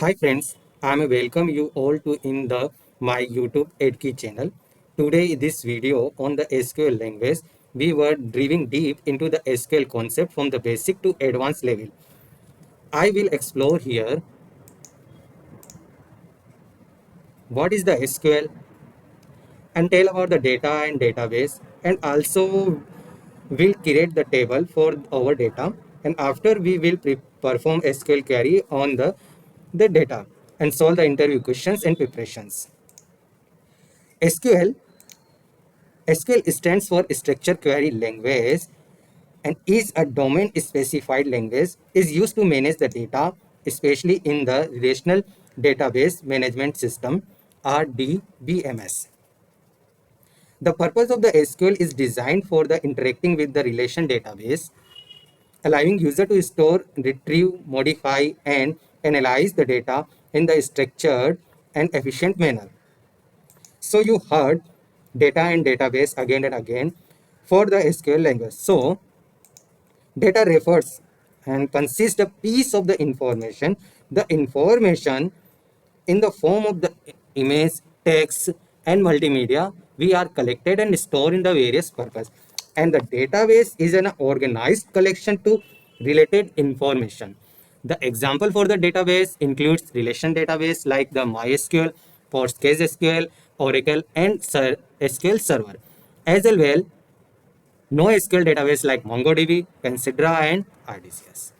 Hi friends, I am welcome you all to in the my YouTube EdKey channel. Today this video on the SQL language, we were driving deep into the SQL concept from the basic to advanced level. I will explore here what is the SQL and tell about the data and database, and also will create the table for our data, and after we will perform SQL query on the data and solve the interview questions and preparations. SQL stands for Structure Query Language and is a domain specified language is used to manage the data, especially in the Relational Database Management System or DBMS. The purpose of the SQL is designed for the interacting with the relation database, allowing user to store, retrieve, modify, and analyze the data in the structured and efficient manner. So you heard data and database again and again for the SQL language. So data refers and consists a piece of the information. The information in the form of the image, text, and multimedia we are collected and stored in the various purpose. And the database is an organized collection to related information. The example for the database includes relation database like the MySQL, PostgreSQL, Oracle, and SQL Server. As well, NoSQL database like MongoDB, Considera, and RDCS.